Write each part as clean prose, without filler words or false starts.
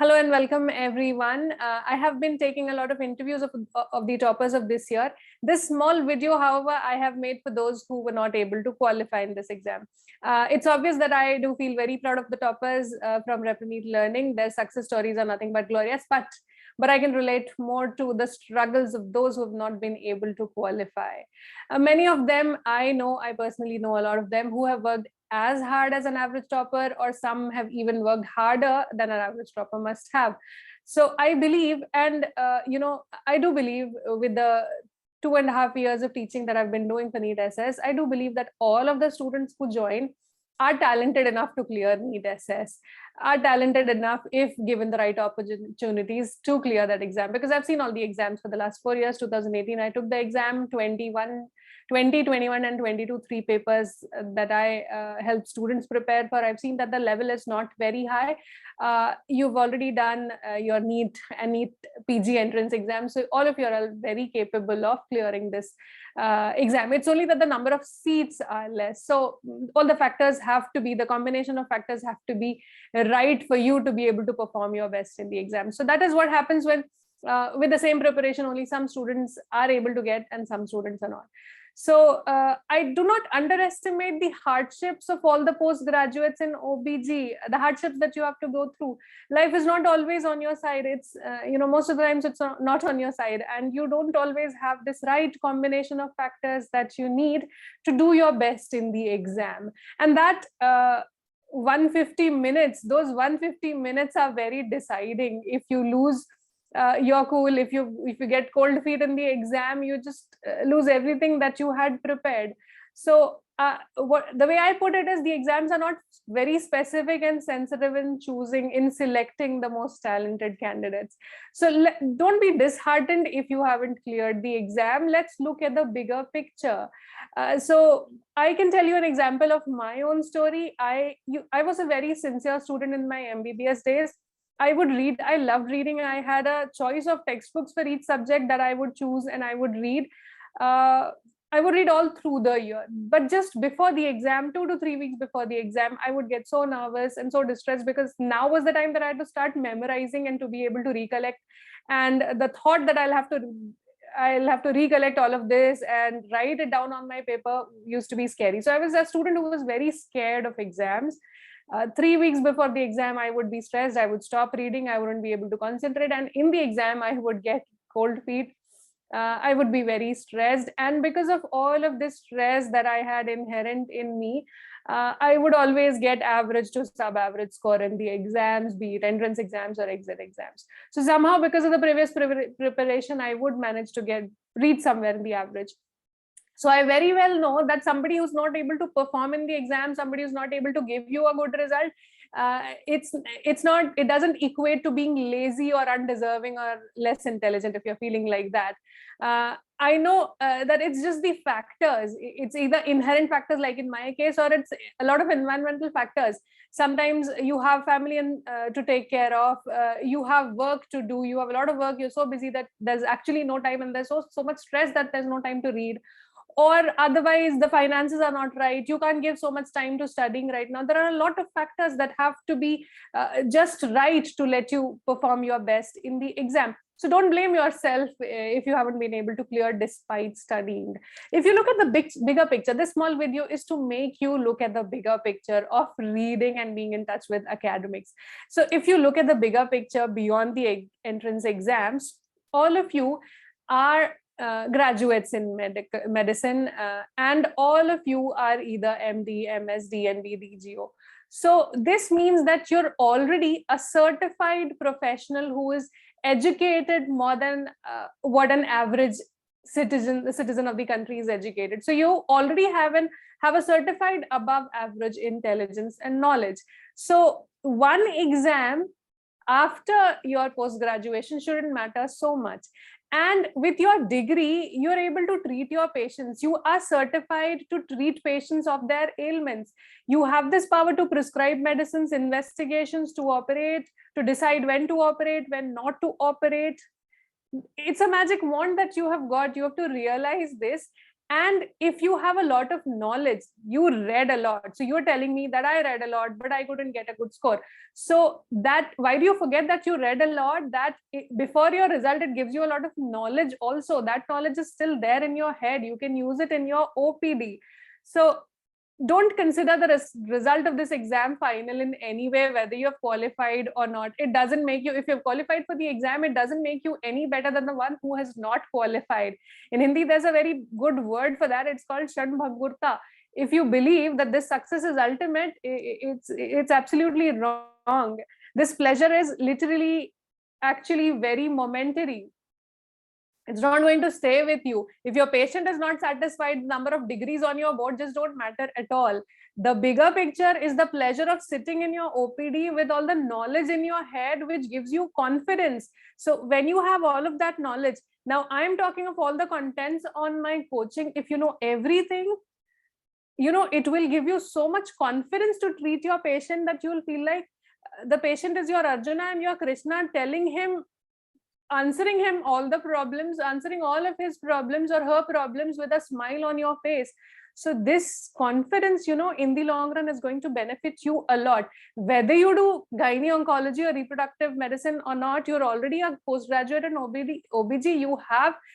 Hello and welcome everyone. I have been taking a lot of interviews of the toppers of this year. This small video, however, I have made for those who were not able to qualify in this exam. It's obvious that I do feel very proud of the toppers from NEET Learning. Their success stories are nothing but glorious, but I can relate more to the struggles of those who have not been able to qualify. Many of them I personally know a lot of them who have worked as hard as an average topper, or some have even worked harder than an average topper must have. So I believe, and I do believe with the 2.5 years of teaching that I've been doing for NEET SS, I do believe that all of the students who join are talented enough to clear NEET SS, are talented enough if given the right opportunities to clear that exam. Because I've seen all the exams for the last 4 years. 2018, I took the exam, 20, 21 and 22, 3 papers that I help students prepare for. I've seen that the level is not very high. You've already done your NEET and NEET PG entrance exam. So all of you are very capable of clearing this exam. It's only that the number of seats are less. So all the factors have to be, the combination of factors have to be right for you to be able to perform your best in the exam. So that is what happens when with the same preparation, only some students are able to get and some students are not. So I do not underestimate the hardships of all the postgraduates in OBG, the hardships that you have to go through. Life is not always on your side. It's, most of the times it's not on your side, and you don't always have this right combination of factors that you need to do your best in the exam. And that 150 minutes, those 150 minutes are very deciding. If you lose you're cool, if you get cold feet in the exam, you just lose everything that you had prepared. So the way I put it is, the exams are not very specific and sensitive in selecting the most talented candidates. So don't be disheartened if you haven't cleared the exam. Let's look at the bigger picture. So I can tell you an example of my own story. I was a very sincere student in my MBBS days. I would read. I loved reading. I had a choice of textbooks for each subject that I would choose, and I would read. I would read all through the year. But just before the exam, 2 to 3 weeks before the exam, I would get so nervous and so distressed, because now was the time that I had to start memorizing and to be able to recollect. And the thought that I'll have to recollect all of this and write it down on my paper used to be scary. So I was a student who was very scared of exams. 3 weeks before the exam, I would be stressed. I would stop reading. I wouldn't be able to concentrate. And in the exam, I would get cold feet. I would be very stressed. And because of all of this stress that I had inherent in me, I would always get average to sub-average score in the exams, be it entrance exams or exit exams. So somehow, because of the previous preparation, I would manage to reach somewhere in the average. So I very well know that somebody who's not able to perform in the exam, somebody who's not able to give you a good result, it doesn't equate to being lazy or undeserving or less intelligent if you're feeling like that. I know that it's just the factors. It's either inherent factors, like in my case, or it's a lot of environmental factors. Sometimes you have family to take care of, you have work to do, you have a lot of work, you're so busy that there's actually no time, and there's so much stress that there's no time to read. Or otherwise the finances are not right, you can't give so much time to studying right now. There are a lot of factors that have to be just right to let you perform your best in the exam. So don't blame yourself if you haven't been able to clear despite studying. If you look at the bigger picture, this small video is to make you look at the bigger picture of reading and being in touch with academics. So if you look at the bigger picture beyond the entrance exams, all of you are graduates in medicine, and all of you are either MD, MSD, and DGO. So this means that you're already a certified professional who is educated more than what an average citizen of the country is educated. So you already have a certified above average intelligence and knowledge. So one exam after your post-graduation shouldn't matter so much. And with your degree, you're able to treat your patients. You are certified to treat patients of their ailments. You have this power to prescribe medicines, investigations, to operate, to decide when to operate, when not to operate. It's a magic wand that you have got. You have to realize this. And if you have a lot of knowledge, you read a lot. So you're telling me that I read a lot, but I couldn't get a good score. So that, why do you forget that you read a lot? That before your result, it gives you a lot of knowledge also. That knowledge is still there in your head. You can use it in your OPD. So don't consider the result of this exam final in any way, whether you have qualified or not. It doesn't make you, if you've qualified for the exam, it doesn't make you any better than the one who has not qualified. In Hindi, there's a very good word for that. It's called Shan Bhagurta. If you believe that this success is ultimate, it's absolutely wrong. This pleasure is literally actually very momentary. It's not going to stay with you. If your patient is not satisfied, the number of degrees on your board just don't matter at all. The bigger picture is the pleasure of sitting in your OPD with all the knowledge in your head, which gives you confidence. So when you have all of that knowledge, now I'm talking of all the contents on my coaching. If you know everything, it will give you so much confidence to treat your patient that you'll feel like the patient is your Arjuna and your Krishna, answering him all the problems, answering all of his problems or her problems with a smile on your face. So this confidence, in the long run is going to benefit you a lot. Whether you do gynae oncology or reproductive medicine or not, you're already a postgraduate in OBG, you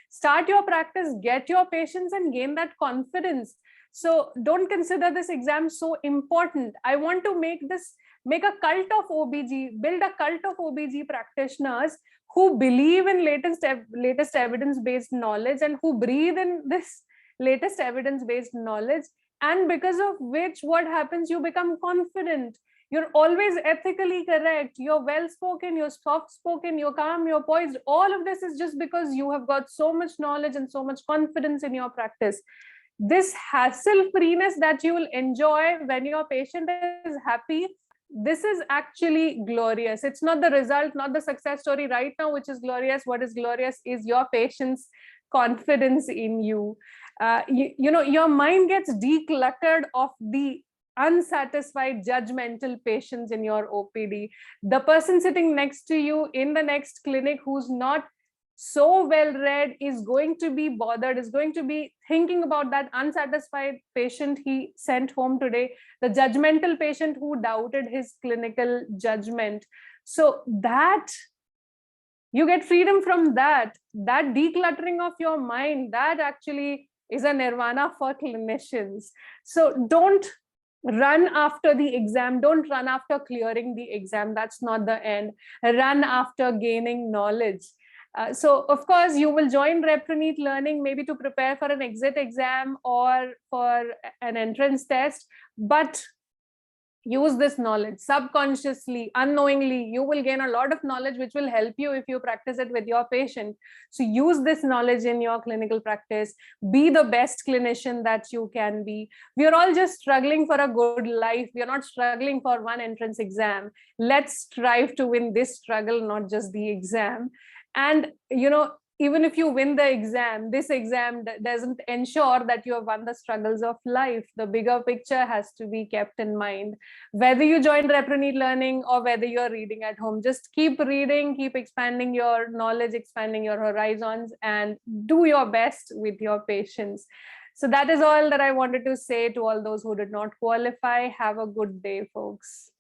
start your practice, get your patients and gain that confidence. So don't consider this exam so important. I want to make a cult of OBG, build a cult of OBG practitioners who believe in latest evidence-based knowledge and who breathe in this latest evidence-based knowledge. And because of which, what happens? You become confident. You're always ethically correct. You're well-spoken, you're soft-spoken, you're calm, you're poised. All of this is just because you have got so much knowledge and so much confidence in your practice. This hassle-freeness that you will enjoy when your patient is happy, this is actually glorious. It's not the result, not the success story right now, which is glorious. What is glorious is your patient's confidence in you. Your mind gets decluttered of the unsatisfied, judgmental patients in your OPD. The person sitting next to you in the next clinic who's not so well read is going to be bothered, is going to be thinking about that unsatisfied patient he sent home today, the judgmental patient who doubted his clinical judgment. So that you get freedom from that decluttering of your mind, that actually is a nirvana for clinicians. So don't run after the exam, don't run after clearing the exam. That's not the end. Run after gaining knowledge. So of course you will join NEET learning maybe to prepare for an exit exam or for an entrance test, but use this knowledge subconsciously, unknowingly. You will gain a lot of knowledge which will help you if you practice it with your patient. So use this knowledge in your clinical practice. Be the best clinician that you can be. We are all just struggling for a good life. We are not struggling for one entrance exam. Let's strive to win this struggle, not just the exam. And even if you win the exam, this exam doesn't ensure that you have won the struggles of life. The bigger picture has to be kept in mind. Whether you join NEET learning or whether you're reading at home, just keep reading, keep expanding your knowledge, expanding your horizons, and do your best with your patients. So that is all that I wanted to say to all those who did not qualify. Have a good day, folks.